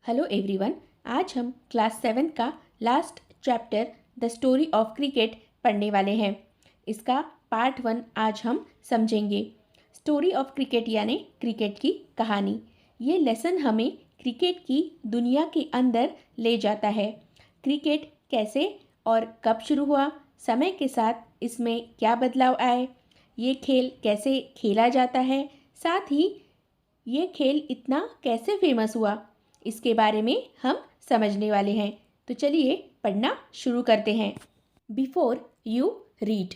Hello everyone. आज हम class 7 का last chapter the story of cricket पढ़ने वाले हैं। इसका पार्ट 1 आज हम समझेंगे। स्टोरी ऑफ क्रिकेट यानी क्रिकेट की कहानी। ये लेसन हमें क्रिकेट की दुनिया के अंदर ले जाता है। क्रिकेट कैसे और कब शुरू हुआ, समय के साथ इसमें क्या बदलाव आए, ये खेल कैसे खेला जाता है, साथ ही ये खेल इतना कैसे फेमस हुआ, इसके बारे में हम समझने वाले हैं। तो चलिए पढ़ना शुरू करते हैं। Before you read,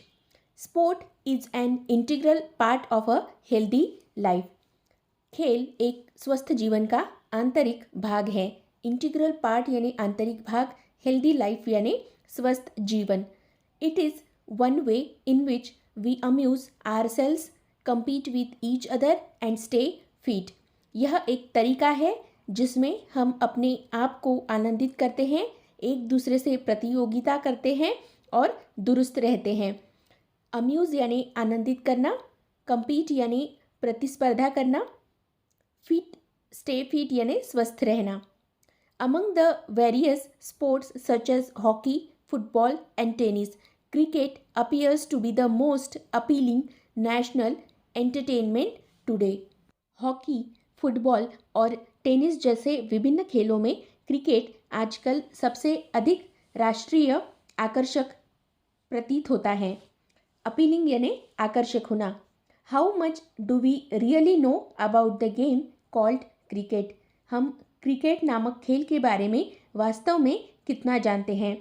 sport is an integral part of a healthy life. खेल एक स्वस्थ जीवन का आंतरिक भाग है। इंटीग्रल पार्ट यानी आंतरिक भाग, हेल्दी लाइफ यानी स्वस्थ जीवन। It is one way in which we amuse ourselves, compete with each other and stay fit। यह एक तरीका है जिसमें हम अपने आप को आनंदित करते हैं, एक दूसरे से प्रतियोगिता करते हैं और दुरुस्त रहते हैं। अम्यूज़ यानी आनंदित करना, compete यानी प्रतिस्पर्धा करना, फिट स्टे फिट यानी स्वस्थ रहना। Among the various sports such as hockey, football and tennis, cricket appears to be the most appealing national entertainment today। Hockey, football और टेनिस जैसे विभिन्न खेलों में क्रिकेट आजकल सबसे अधिक राष्ट्रीय आकर्षक प्रतीत होता है। अपीलिंग यानी आकर्षक होना। How much do we really know about the game called cricket. हम क्रिकेट नामक खेल के बारे में वास्तव में कितना जानते हैं।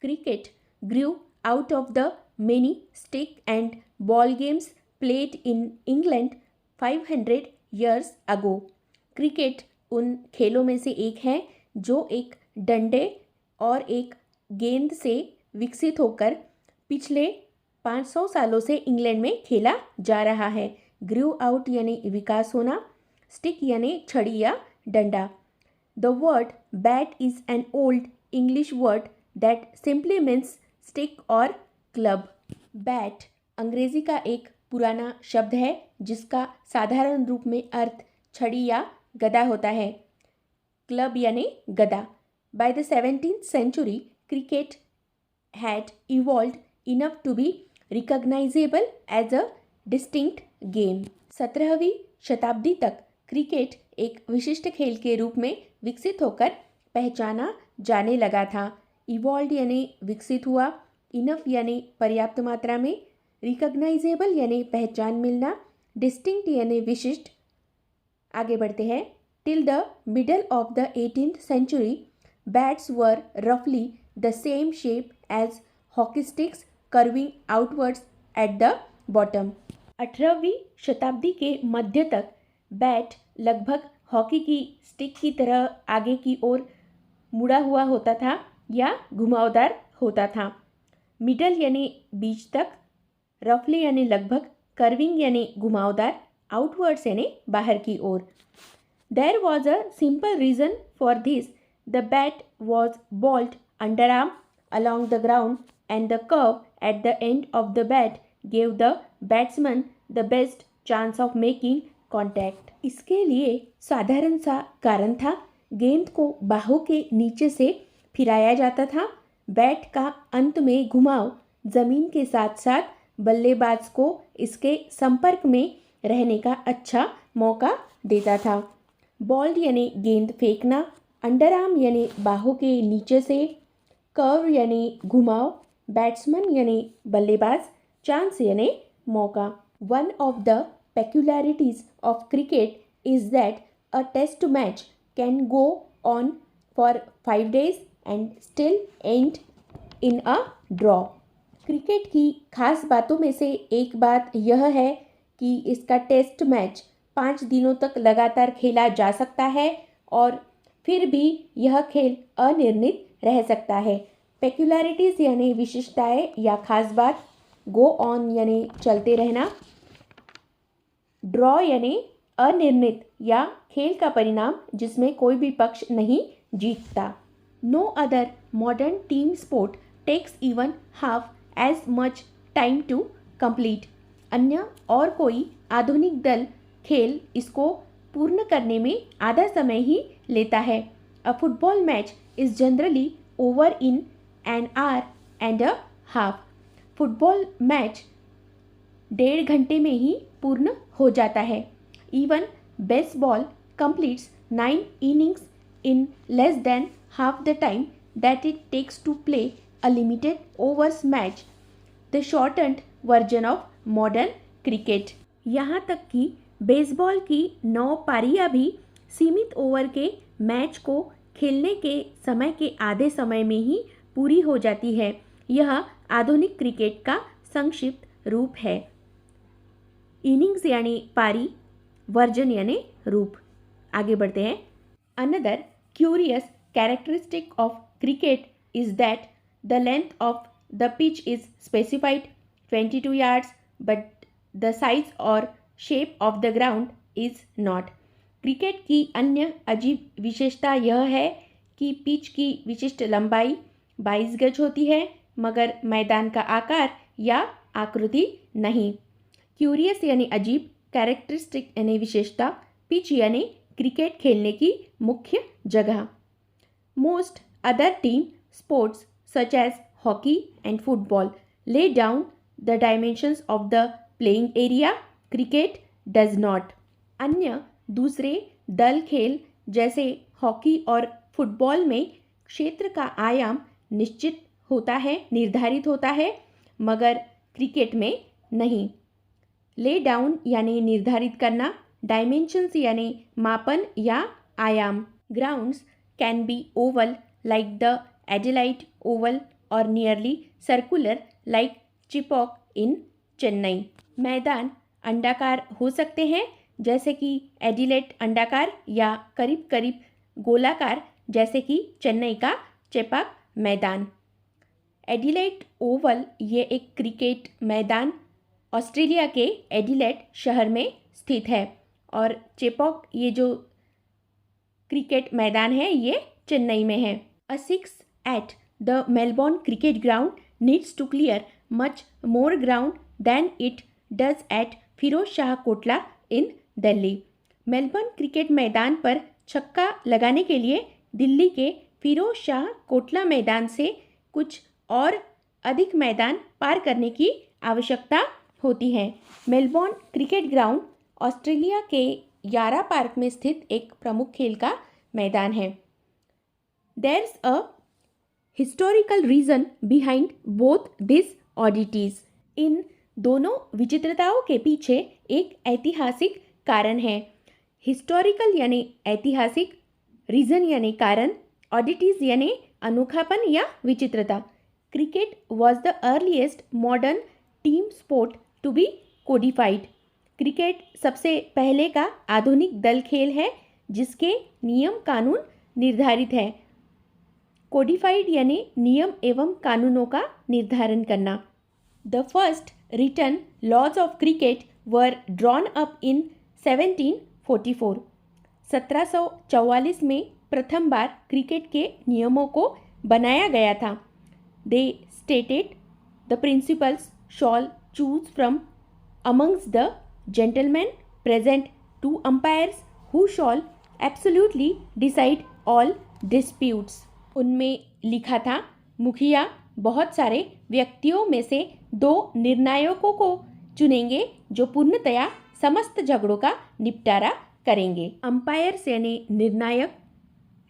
Cricket grew out of the many stick and ball games played in England 500 years ago। Cricket उन खेलों में से एक है जो एक डंडे और एक गेंद से विकसित होकर पिछले 500 सालों से इंग्लैंड में खेला जा रहा है। ग्रू आउट यानी विकास होना, स्टिक यानी छड़ी या डंडा। The word bat is an old English word that simply means stick और क्लब। बैट अंग्रेजी का एक पुराना शब्द है जिसका साधारण रूप में अर्थ छड़ी या गदा होता है। क्लब यानी गदा। By the 17th century cricket had evolved enough to be recognizable as a distinct game. 17वीं शताब्दी तक क्रिकेट एक विशिष्ट खेल के रूप में विकसित होकर पहचाना जाने लगा था। इवॉल्व यानी विकसित हुआ, इनफ यानी पर्याप्त मात्रा में, रिकॉग्नाइजेबल यानी पहचान मिलना, डिस्टिंक्ट यानी विशिष्ट। आगे बढ़ते हैं। Till the middle of the 18th century bats were रफली the same shape as hockey sticks, curving outwards at the bottom. 18वीं शताब्दी के मध्य तक बैट लगभग हॉकी की स्टिक की तरह आगे की ओर मुड़ा हुआ होता था या घुमावदार होता था। मिडल यानी बीच तक, रफली यानी लगभग, कर्विंग यानी घुमावदार, आउटवर्ड्स यानी बाहर की ओर। There was a simple reason for this. The bat was bowled underarm along the ground and the curve at the end of the bat gave the batsman the best chance of making contact. इसके लिए साधारण सा कारण था। गेंद को बाहों के नीचे से फिराया जाता था। बैट का अंत में घुमाव ज़मीन के साथ साथ बल्लेबाज को इसके संपर्क में रहने का अच्छा मौका देता था। बॉल्ड यानी गेंद फेंकना, अंडर आर्म यानी बाहों के नीचे से, कर्व यानी घुमाव, बैट्समैन यानी बल्लेबाज, चांस यानी मौका। One of the peculiarities of cricket is that a test match can go on for 5 days and still end in a draw। Cricket की खास बातों में से एक बात यह है कि इसका टेस्ट मैच 5 दिनों तक लगातार खेला जा सकता है और फिर भी यह खेल अनिर्णित रह सकता है। पेक्युलरिटीज़ यानी विशिष्टताएं या खास बात, गो ऑन यानी चलते रहना, ड्रॉ यानी अनिर्णित या खेल का परिणाम जिसमें कोई भी पक्ष नहीं जीतता। No other modern team sport takes even half as much time to complete. अन्य और कोई आधुनिक दल खेल इसको पूर्ण करने में आधा समय ही लेता है। A football match is generally over in an hour and a half. Football match 1.5 घंटे में ही पूर्ण हो जाता है. Even baseball completes 9 innings in less than half the time that it takes to play a limited overs match, the shortened version of modern cricket. यहाँ तक कि baseball की 9 पारियां भी सीमित ओवर के मैच को खेलने के समय के आधे समय में ही पूरी हो जाती है. यह आधुनिक क्रिकेट का संक्षिप्त रूप है. इनिंग्स यानी पारी, वर्जन यानी रूप. आगे बढ़ते हैं. Another curious characteristic of cricket is that the length of the pitch is specified 22 yards, but the size और shape of the ground is not. Cricket की अन्य अजीब विशेषता यह है कि पिच की विशिष्ट लंबाई 22 गज होती है, मगर मैदान का आकार या आकृति नहीं. क्यूरियस यानी अजीब, कैरेक्टरिस्टिक यानी विशेषता, पिच यानी क्रिकेट खेलने की मुख्य जगह. Most other team sports such as hockey and football lay down the dimensions of the playing area. Cricket does not. अन्य दूसरे दल खेल जैसे हॉकी और फुटबॉल में क्षेत्र का आयाम निश्चित होता है, निर्धारित होता है, मगर क्रिकेट में नहीं. ले डाउन यानी निर्धारित करना, डायमेंशंस यानी मापन या आयाम. Grounds can be oval like the Adelaide Oval और nearly circular like Chepauk in Chennai. मैदान अंडाकार हो सकते हैं जैसे कि एडिलेट अंडाकार या करीब करीब गोलाकार जैसे कि चेन्नई का चेपाक मैदान. एडिलेट ओवल ये एक क्रिकेट मैदान ऑस्ट्रेलिया के एडिलेट शहर में स्थित है और चेपॉक ये जो क्रिकेट मैदान है ये चेन्नई में है. A six at the Melbourne cricket ground needs to clear much more ground than it does at Feroz Shah Kotla in Delhi. Melbourne cricket मैदान पर छक्का लगाने के लिए दिल्ली के फिरोज शाह कोटला मैदान से कुछ और अधिक मैदान पार करने की आवश्यकता होती है. मेलबोर्न क्रिकेट ग्राउंड ऑस्ट्रेलिया के यारा पार्क में स्थित एक प्रमुख खेल का मैदान है. There's a historical reason behind both these oddities. इन दोनों विचित्रताओं के पीछे एक ऐतिहासिक कारण है. हिस्टोरिकल यानी ऐतिहासिक, रीजन यानी कारण, ऑडिटीज यानी अनोखापन या विचित्रता. Cricket was the earliest modern team sport to be codified. Cricket सबसे पहले का आधुनिक दल खेल है जिसके नियम कानून निर्धारित है. कोडिफाइड यानी नियम एवं कानूनों का निर्धारण करना. The first written laws of cricket were drawn up in 1744. 1744 में प्रथम बार क्रिकेट के नियमों को बनाया गया था. They stated the principals shall choose from amongst the gentleman present 2 umpires who shall absolutely decide all disputes. उनमें लिखा था मुखिया बहुत सारे व्यक्तियों में से 2 निर्णायकों को चुनेंगे जो पूर्णतया समस्त झगड़ों का निपटारा करेंगे. अंपायर्स यानी निर्णायक,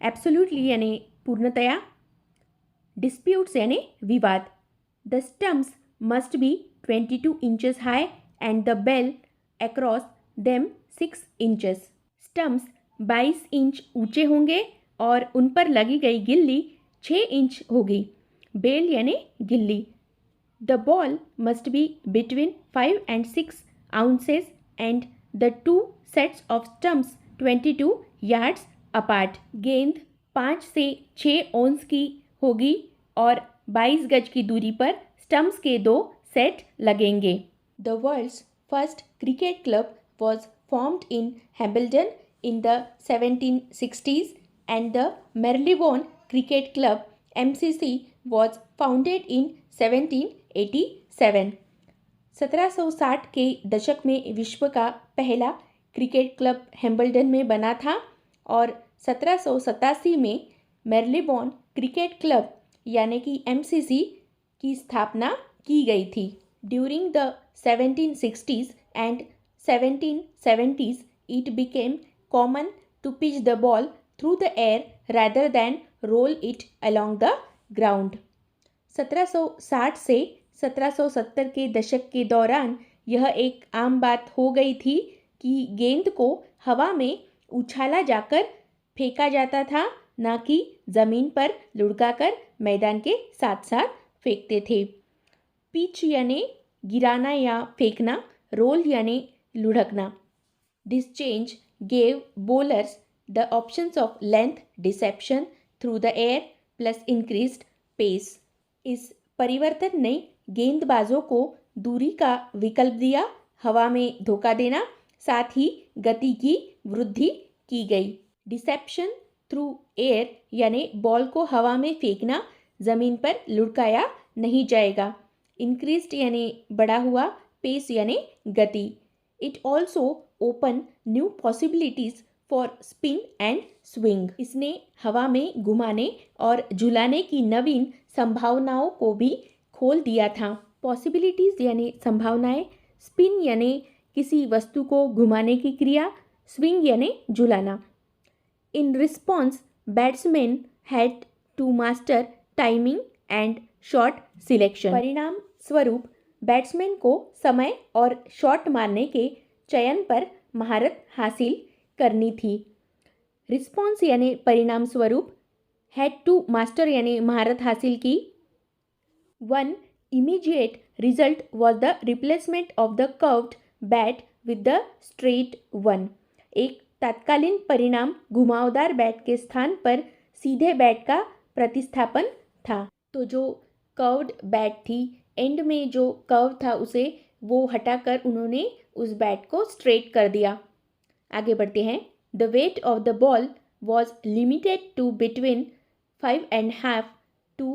एब्सोल्युटली यानी पूर्णतया, डिस्प्यूट्स यानी विवाद. The stumps must be 22 inches high and the bail across them 6 inches. Stumps 22 inch ऊंचे होंगे और उन पर लगी गई गिल्ली 6 इंच होगी. बेल यानी गिल्ली. The ball must be between 5 and 6 ounces and the 2 sets of stumps 22 yards apart. गेंद 5 से 6 ounce की होगी और 22 गज की दूरी पर स्टम्प्स के 2 सेट लगेंगे. The world's first cricket club was formed in Hambledon in the 1760s and the Marylebone Cricket Club MCC was founded in 1787. 1760 के दशक में विश्व का पहला क्रिकेट क्लब हैम्बल्डन में बना था और 1787 में मेर्लेबॉर्न क्रिकेट क्लब यानी कि MCC की स्थापना की गई थी। During the 1760s and 1770s it became common to pitch the ball through the air rather than roll it along the ground। 1760 से 1770 के दशक के दौरान यह एक आम बात हो गई थी कि गेंद को हवा में उछाला जाकर फेंका जाता था, ना कि ज़मीन पर लुढ़काकर मैदान के साथ साथ फेंकते थे। पिच यानी गिराना या फेंकना, रोल यानी लुढ़कना। This change gave bowlers the options of length deception through the air plus increased pace। इस परिवर्तन ने गेंदबाजों को दूरी का विकल्प दिया, हवा में धोखा देना, साथ ही गति की वृद्धि की गई। डिसेप्शन थ्रू एयर यानी बॉल को हवा में फेंकना, ज़मीन पर लुढ़काया नहीं जाएगा। इंक्रीज्ड यानी बढ़ा हुआ, पेस यानी गति। It also open new possibilities for spin and swing. इसने हवा में घुमाने और झुलाने की नवीन संभावनाओं को भी खोल दिया था। पॉसिबिलिटीज़ यानी संभावनाएं, स्पिन यानी किसी वस्तु को घुमाने की क्रिया, स्विंग यानी झुलाना। In response batsman had to master timing and shot selection. परिणाम स्वरूप बैट्समैन को समय और शॉट मारने के चयन पर महारत हासिल करनी थी। रिस्पॉन्स यानी परिणाम स्वरूप, हैड टू मास्टर यानी महारत हासिल की। One immediate result was the replacement of the curved bat with the straight one. एक तत्कालीन परिणाम घुमावदार बैट के स्थान पर सीधे बैट का प्रतिस्थापन था। तो जो कर्व्ड बैट थी, एंड में जो कर्व था उसे वो हटाकर उन्होंने उस बैट को स्ट्रेट कर दिया। आगे बढ़ते हैं। The weight of the ball was limited to between 5.5 to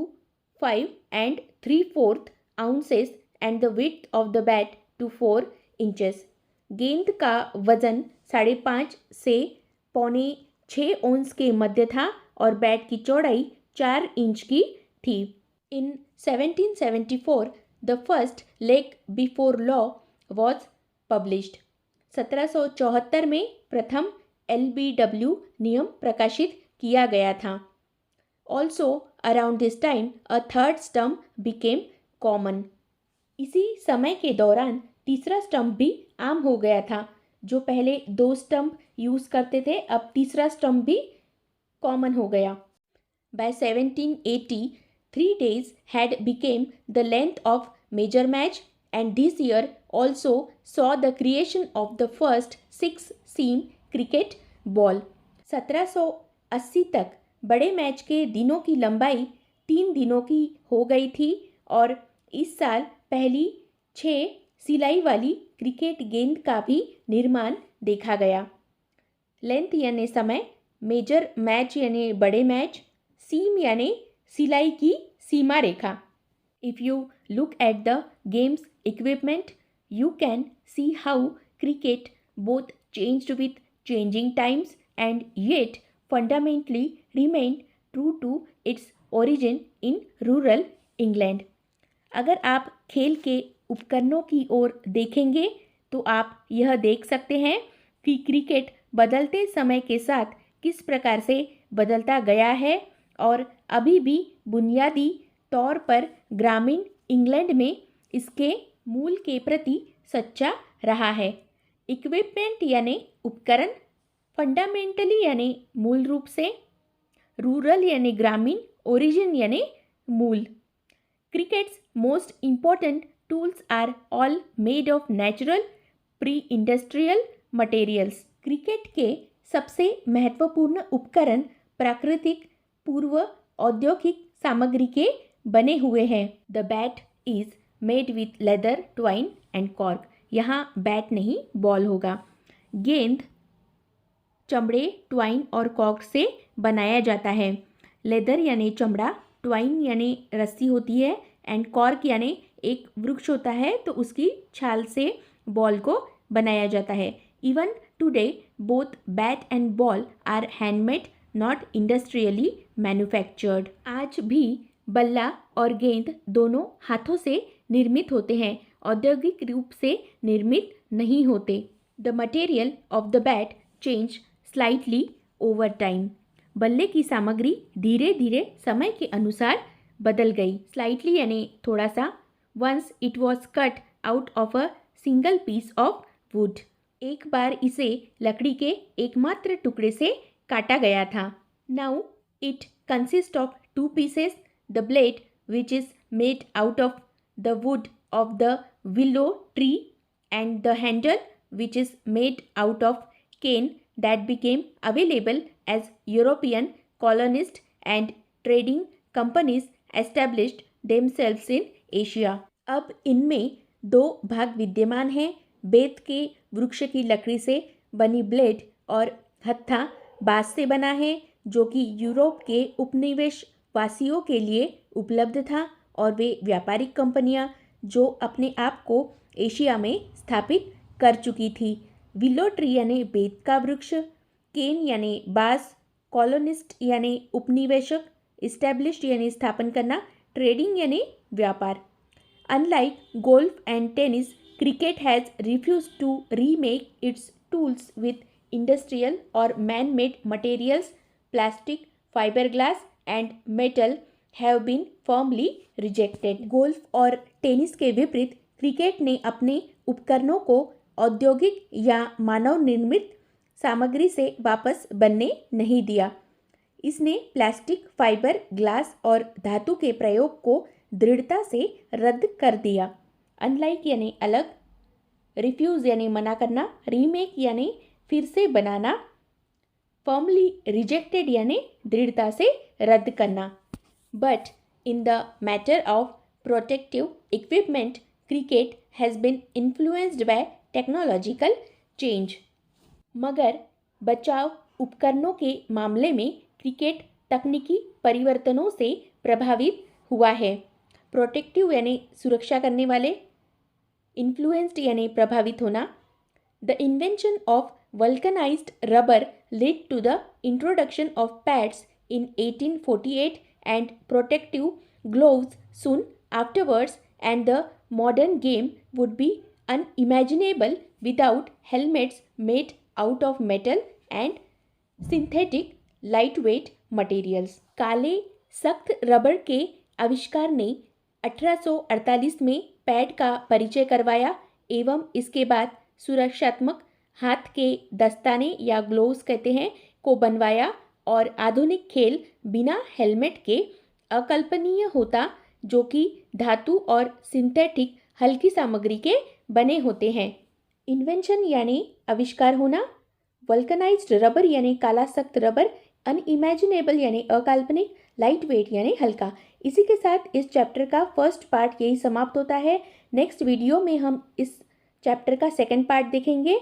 5 and 3/4 ounces and the width of the bat to 4 inches। गेंद का वजन 5.5 से 5.25 औंस के मध्य था और बैट की चौड़ाई 4 इंच की थी। इन 1774 the first leg before law was published. 1774 में प्रथम LBW नियम प्रकाशित किया गया था। Also around this time a third stump became common. इसी समय के दौरान तीसरा स्टंप भी आम हो गया था। जो पहले 2 स्टंप यूज़ करते थे, अब तीसरा स्टंप भी कॉमन हो गया। By 1780 3 days had became the length of major match and this year also saw the creation of the first 6-seam cricket ball। 1780 तक बड़े मैच के दिनों की लंबाई 3 दिनों की हो गई थी और इस साल पहली 6 सिलाई वाली क्रिकेट गेंद का भी निर्माण देखा गया। लेंथ यानी समय, मेजर मैच यानी बड़े मैच, सीम यानी सिलाई की सीमा रेखा। If you look at the games equipment you can see how cricket both changed with changing times and yet fundamentally remain true to its origin in rural England. अगर आप खेल के उपकरणों की ओर देखेंगे तो आप यह देख सकते हैं कि क्रिकेट बदलते समय के साथ किस प्रकार से बदलता गया है और अभी भी बुनियादी तौर पर ग्रामीण इंग्लैंड में इसके मूल के प्रति सच्चा रहा है। इक्विपमेंट यानी उपकरण, फंडामेंटली यानी मूल रूप से, रूरल यानी ग्रामीण, ओरिजिन यानी मूल। Cricket's most important tools are all made of natural pre industrial materials. Cricket के सबसे महत्वपूर्ण उपकरण प्राकृतिक पूर्व औद्योगिक सामग्री के बने हुए हैं। The bat is made with leather, twine and cork. यहाँ बैट नहीं, बॉल होगा। गेंद चमड़े, ट्वाइन और कॉर्क से बनाया जाता है। लेदर यानी चमड़ा, ट्वाइन यानी रस्सी होती है एंड कॉर्क यानी एक वृक्ष होता है तो उसकी छाल से बॉल को बनाया जाता है। Even today both bat and ball are handmade not industrially manufactured. आज भी बल्ला और गेंद दोनों हाथों से निर्मित होते हैं, औद्योगिक रूप से निर्मित नहीं होते. The material of the bat changed slightly over time. बल्ले की सामग्री धीरे धीरे समय के अनुसार बदल गई. Slightly यानी थोड़ा सा. Once it was cut out of a single piece of wood. एक बार इसे लकड़ी के एकमात्र टुकड़े से काटा गया था. Now it consists of two pieces, the blade which is made out of the wood of the willow tree and the handle which is made out of cane that became available as European colonists and trading companies established themselves in Asia. अब इनमें दो भाग विद्यमान हैं. बेत के वृक्ष की लकड़ी से बनी ब्लेड और हत्था बांस से बना है, जो कि यूरोप के उपनिवेश वासियों के लिए उपलब्ध था और वे व्यापारिक कंपनियां जो अपने आप को एशिया में स्थापित कर चुकी थी. विलो ट्री यानी बेत का वृक्ष, केन यानी बांस, कॉलोनिस्ट यानी उपनिवेशक, इस्टेब्लिश्ड यानी स्थापन करना, ट्रेडिंग यानी व्यापार. Unlike golf and tennis, cricket has refused to remake its tools with industrial or man-made materials. Plastic, fiberglass and metal have been firmly rejected. Golf और टेनिस के विपरीत क्रिकेट ने अपने उपकरणों को औद्योगिक या मानव निर्मित सामग्री से वापस बनने नहीं दिया. इसने प्लास्टिक, फाइबर, ग्लास और धातु के प्रयोग को दृढ़ता से रद्द कर दिया. अनलाइक यानी अलग, रिफ्यूज़ यानी मना करना, रीमेक यानी फिर से बनाना, फर्मली रिजेक्टेड यानी दृढ़ता से रद्द करना. But in the matter of protective equipment, cricket has been influenced by technological change. मगर बचाव उपकरणों के मामले में क्रिकेट तकनीकी परिवर्तनों से प्रभावित हुआ है. प्रोटेक्टिव यानी सुरक्षा करने वाले, इन्फ्लुएंस्ड यानी प्रभावित होना. The invention of vulcanized rubber led to the introduction of pads in 1848 and protective gloves soon afterwards, and the modern game would be unimaginable without helmets made out of metal and synthetic lightweight materials. काले सख्त rubber के आविष्कार ने 1848 में pad का परिचय करवाया एवं इसके बाद सुरक्षात्मक हाथ के दस्ताने या ग्लोव्स कहते हैं को बनवाया, और आधुनिक खेल बिना हेलमेट के अकल्पनीय होता, जो कि धातु और सिंथेटिक हल्की सामग्री के बने होते हैं. इन्वेंशन यानी आविष्कार होना, वल्कनाइज्ड रबर यानी काला सख्त रबर, अनइमेजिनेबल यानी अकाल्पनिक, लाइट वेट यानी हल्का. इसी के साथ इस चैप्टर का फर्स्ट पार्ट यही समाप्त होता है. नेक्स्ट वीडियो में हम इस चैप्टर का सेकंड पार्ट देखेंगे.